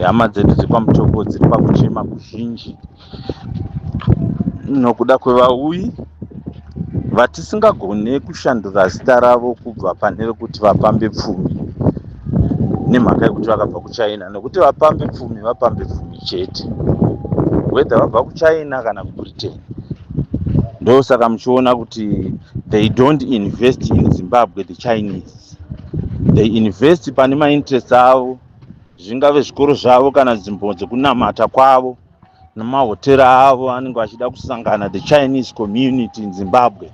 hama dzedu dzekwaMutoko dziri pakuchema kuzhinji nokuda kwevauyi vatisingagone kushandura zita ravo kubva pane rekuti vapambe pfumi nemhaka yekuti vakabva kuchina, nokuti vapambe pfumi chete, whether vabva kuchina kana kubritain. Ndosaka muchiona kuti they don't invest in Zimbabwe, the Chinese. They invest pane mainterest avo, zvingave zvikoro zvavo kana nzvimbo dzekunamata kwavo nemahotera avo anenge achida kusangana, the Chinese community in Zimbabwe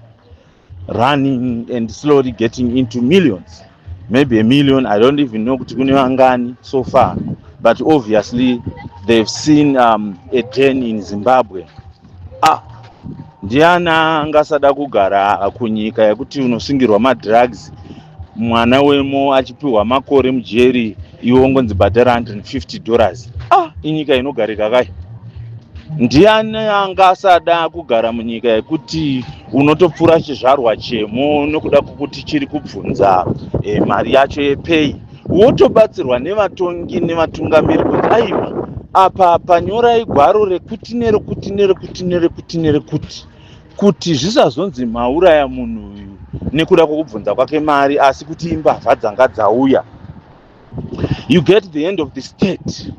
running and slowly getting into millions, maybe a million. I don't even know kuti kune vangani so far, but obviously they've seen a den in Zimbabwe. Ndiana angasada kugara kunyika yekuti unosungirwa madrugs, mwana wemo achipiwa makore mujeri, iwo ngonzi bhadhara $150. Inyika inogarika kai? Ndiani angasada kugara munyika yekuti unotopfura chizvarwa chemo nokuda kwokuti chiri kubvunza mari yacho yepay, wotobatsirwa nevatongi nevatungamiri kuti aiwa apa panyorai gwaro rekuti nerekuti nerekuti nerekuti nerekuti, kuti zvisazonzi mauraya munhu uyu nekuda kwokubvunza kwake mari, asi kuti imbavha dzanga dzauya. You get the end of the state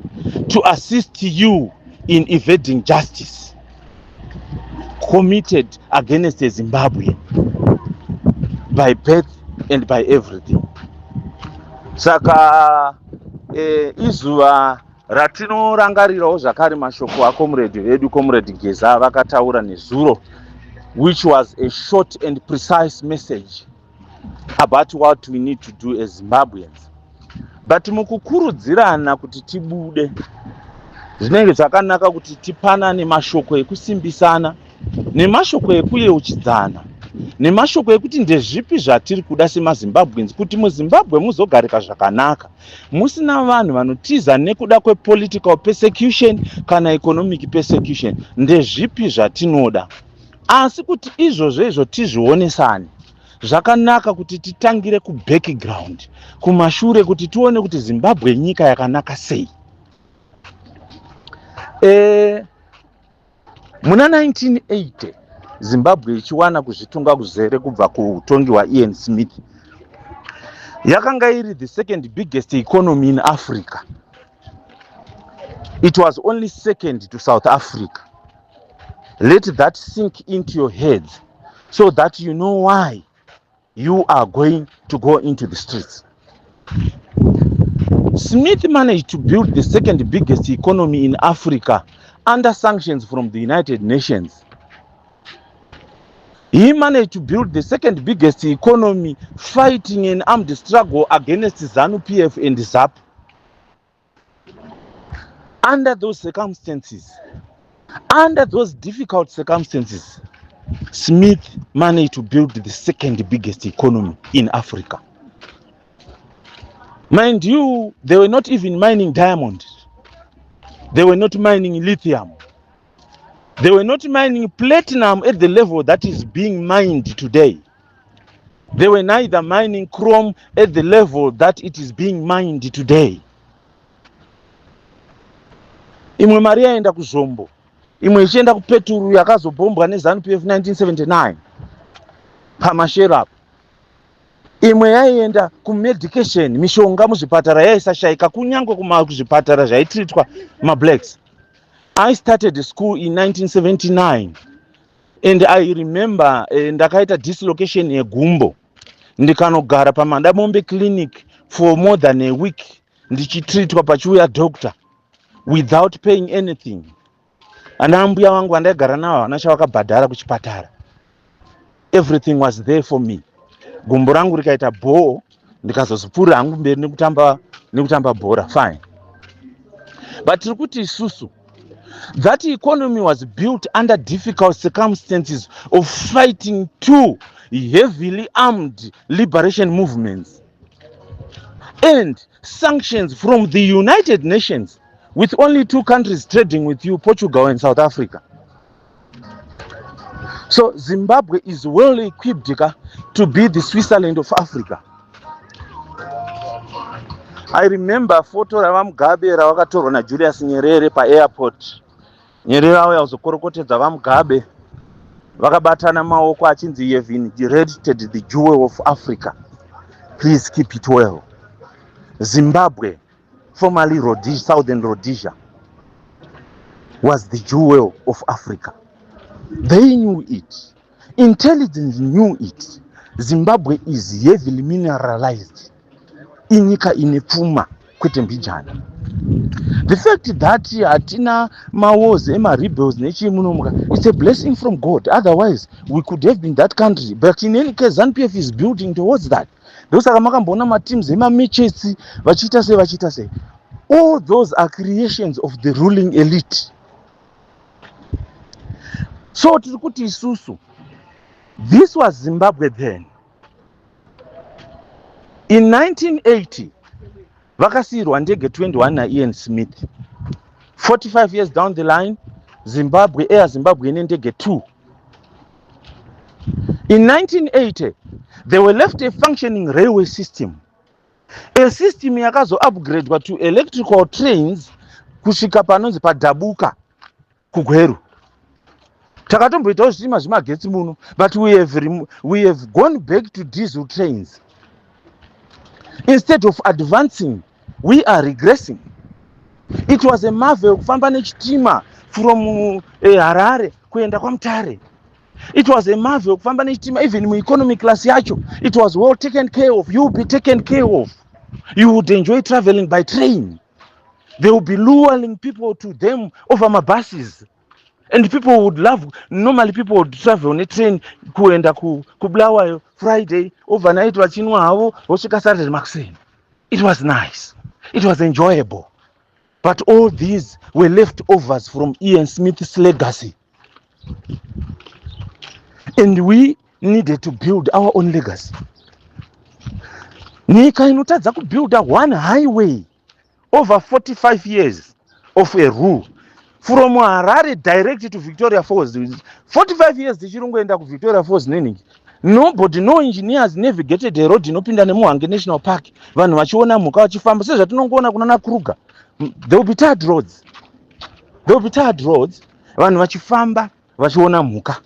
to assist you in evading justice committed against Zimbabwe by birth and by everything. Saka izuva ratinorangarirawo zvakare mashoko akomrade vedu comrade Geza vakataura nezuro, which was a short and precise message about what we need to do as Zimbabweans. But mukukurudzirana kuti tibude, zvinenge zvakanaka kuti tipanane mashoko ekusimbisana nemashoko ekuyeuchidzana nemashoko ekuti ndezvipi zvatiri kuda semaZimbabweans kuti muZimbabwe muzogarika zvakanaka, musina vanhu vanotiza nekuda kwepolitical persecution kana economic persecution. Ndezvipi zvatinoda, asi kuti izvozvo tizvionesane. Zvakanaka kuti titangire kubackground, kumashure, kuti tione kuti Zimbabwe nyika yakanaka sei. Muna 1980 Zimbabwe ichiwana kuzvitunga kuzere kubva kuutongi hwaIan Smith, yakanga iri the second biggest economy in Africa. It was only second to South Africa. Let that sink into your heads so that you know why you are going to go into the streets. Smith managed to build the second biggest economy in Africa under sanctions from the United Nations. He managed to build the second biggest economy fighting an armed struggle against ZANU-PF and ZAP. Under those circumstances, under those difficult circumstances, Smith managed to build the second biggest economy in Africa. Mind you, they were not even mining diamond. They were not mining lithium. They were not mining platinum at the level that is being mined today. They were neither mining chrome at the level that it is being mined today. Imwe mari yaenda kuzvombo, imwe ichienda kupeturu yakazobombwa neZANU-PF 1979 pamasherapu. Imwe yaienda kumedication, mishonga muzvipatara yaisashayika kunyange kuzvipatara zvaitreatwa mablacks. I started school in 1979 and I remember ndakaita dislocation yegumbo, ndikanogara paMadamombe clinic for more than a week ndichitreatwa pachiuya doctor without paying anything. Ana mbuya wangu vandaigara navo havana chavakabhadhara kuchipatara. Everything was there for me. Gumbo rangu rikaita bhoo, ndikazozipfuura hangu mberi nekutamba bhora, fine. But tirikuti isusu, that economy was built under difficult circumstances of fighting two heavily armed liberation movements and sanctions from the United Nations, with only two countries trading with you, Portugal and South Africa. So Zimbabwe is well equipped to be the Switzerland of Africa. I remember photo ravamugabe ravakatorwa najulius nyerere paairport. Nyerere auya kuzokorokotedza vamugabe vakabatana maoko achinzi you have inherited the jewel of Africa, please keep it well. Zimbabwe, formerly Rhodesia, Southern Rhodesia, was the jewel of Africa. They knew it. Intelligence knew it. Zimbabwe is heavily mineralized. Inyika inepfuma kwete mbijana. The fact that hatina mawars ema-rebels nechimunomuka, it's a blessing from God. Otherwise, we could have been that country. But in any case, ZANU-PF is building towards that. Ndosaka makambona mateams ema-matches vachita sei. All those are creations of the ruling elite. So tiri kuti isusu, this was Zimbabwe then. In 1980, vakasiyirwa ndege 21 naIan Smith. 45 years down the line, Zimbabwe, Air Zimbabwe ndege 2. In 1980, they were left a functioning railway system. A system yakazo upgraded to electrical trains kusvika panonzi paDabuka kuGweru. Takatomboitawo zvitima zvemagetsi muno, but we have gone back to diesel trains. Instead of advancing, we are regressing. It was a marvel kufamba nechitima from Harare kuenda kwaMutare. It was a marvel kufamba nechitima even mu economy class yacho. It was well taken care of. You will be taken care of. You would enjoy traveling by train. They will be luring people to them over my buses. And people would love, normally people would travel on a train kuenda kublawayo Friday, overnight vachinwa havo, vosvika Saturday makuseni. It was nice. It was enjoyable. But all these were leftovers from Ian Smith's legacy. And we needed to build our own legacy. Nyika inotadza kubuild one highway over 45 years of a rule. From Harare direct to Victoria Falls. 45 years tichirongoenda ku Victoria Falls neningi. Nobody, no engineers navigated a road inopinda nemuHwange National Park. Vanhu vachiona mhuka vachifamba sezvatinongoona kunana Kruger. There will be tarred roads. There will be tarred roads. Vanhu vachifamba vachiona mhuka.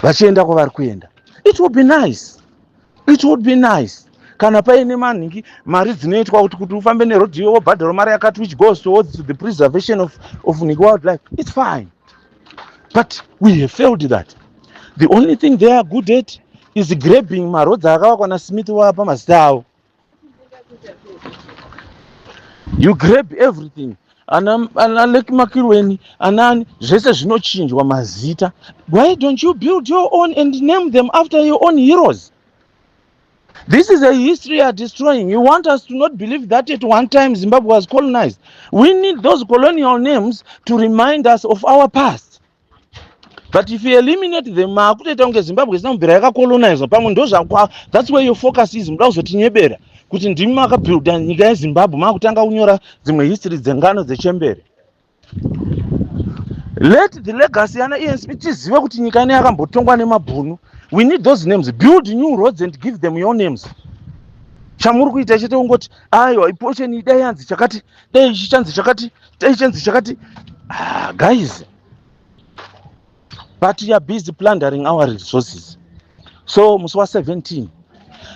Vachienda kwavari kuenda. It would be nice. It would be nice. Kana paine maningi mari dzinoitwa kuti ufambe neroad iyo wobhadhara mari yakati which goes towards the preservation of wildlife. It's fine. But we have failed that. The only thing they are good at is grabbing maroads akavakwa naSmith wapa mazita avo. You grab everything. Ana Lake Makirweni, anani zvese zvinochinjwa mazita. Why don't you build your own and name them after your own heroes? This is a history you are destroying. You want us to not believe that at one time Zimbabwe was colonized. We need those colonial names to remind us of our past. But if you eliminate them, Zimbabwe is not colonized. That's where your focus is. Kuti ndimi makabuilda nyika yeZimbabwe makutanga kunyora dzimwe history dzengano dzechembere. Let the legacy yana Ian Smith tizive kuti nyika ine yakambotongwa nemabhunu. We need those names. Build new roads and give them your names. Chamuri kuita chete ungoti aiwa iportion idai yanzi chakati, dai chichanzi chakati, dai chanzi chakati. Guys. But we are busy plundering our resources. So musi wa 17.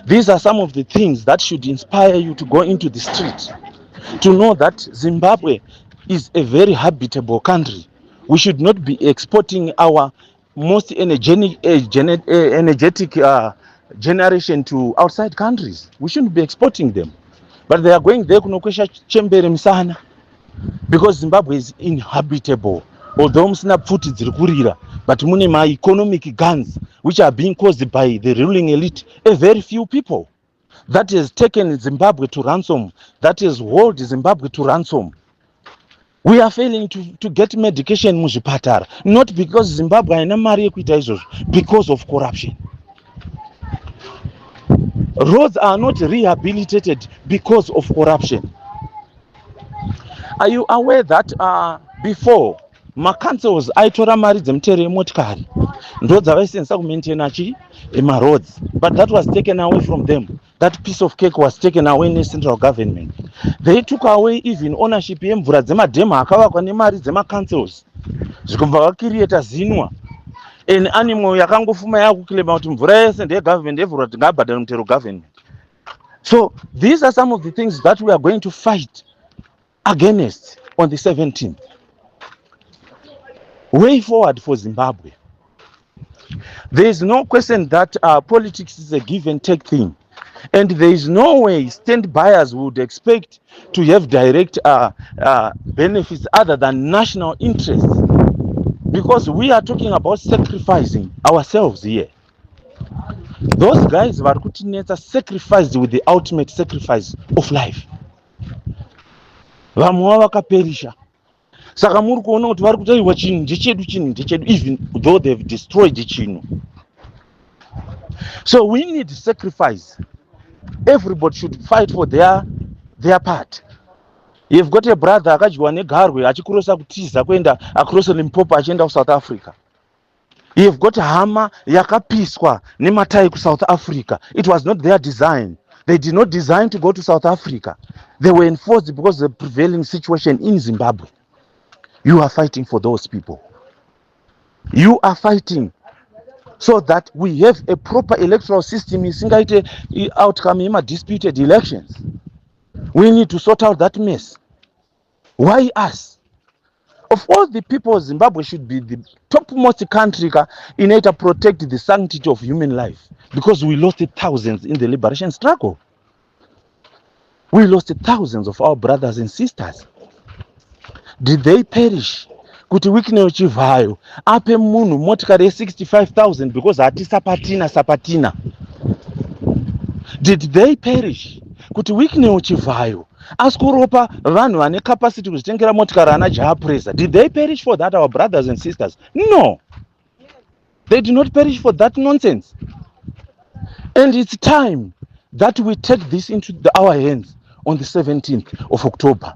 These are some of the things that should inspire you to go into the street, to know that Zimbabwe is a very habitable country. We should not be exporting our most energetic generation to outside countries. We shouldn't be exporting them. But they are going there kunokwesha chembere msana because Zimbabwe is inhabitable. Although msina pfuti dziri kurira, but mune ma-economic guns which are being caused by the ruling elite, a very few people. That has taken Zimbabwe to ransom, that has held Zimbabwe to ransom. We are failing to get medication muzvipatara, not because Zimbabwe haina mari yekuita izvozvo, because of corruption. Roads are not rehabilitated because of corruption. Are you aware that before ma-councils aitora mari dzemutere yemotikari ndo dzavaisenzesa kumaintaina chi ema-roads, but that was taken away from them. that piece of cake was taken away in the central government. They took away even ownership yemvura dzemadhemu akavakwa nemari dzemacouncils, zvikubva vakirieta zinwa an animal yakangofuma yakukilema kuti mvura yese ndeyegovernment yevhura tingabhadhara mutero government. So these are some of the things that we are going to fight against on the 17th. Way forward for Zimbabwe. There is no question that politics is a give and take thing. And there is no way stand-buyers would expect to have direct benefits other than national interests. Because we are talking about sacrificing ourselves here. Those guys were sacrificed with the ultimate sacrifice of life. Vamwe vakaperisha. Saka muri kuona kuti vari kutarirwa chinhu ndechedu, even though they've destroyed chinhu. So we need sacrifice. Everybody should fight for their part. You've got a brother akadyiwa negarwe achikurosa kutiza kuenda across Limpopo achienda kuSouth Africa. You've got hama yakapiswa nematai kuSouth Africa. It was not their design. They did not design to go to South Africa. They were enforced because of the prevailing situation in Zimbabwe. You are fighting for those people. You are fighting so that we have a proper electoral system isingaite outcome in disputed elections. We need to sort out that mess. Why us? Of all the people, Zimbabwe should be the topmost country in order to protect the sanctity of human life, because we lost thousands in the liberation struggle. We lost thousands of our brothers and sisters. Did they perish? Kuti wikine uchivayo ape munhu motikari 65,000 because hati sapatina. Did they perish? Kuti wikine uchivayo asikuropa vanhu vane capacity kuzvitengera motikari ana jahapresa. Did they perish for that, our brothers and sisters? No. They did not perish for that nonsense. And it's time that we take this into our hands on the 17th of October.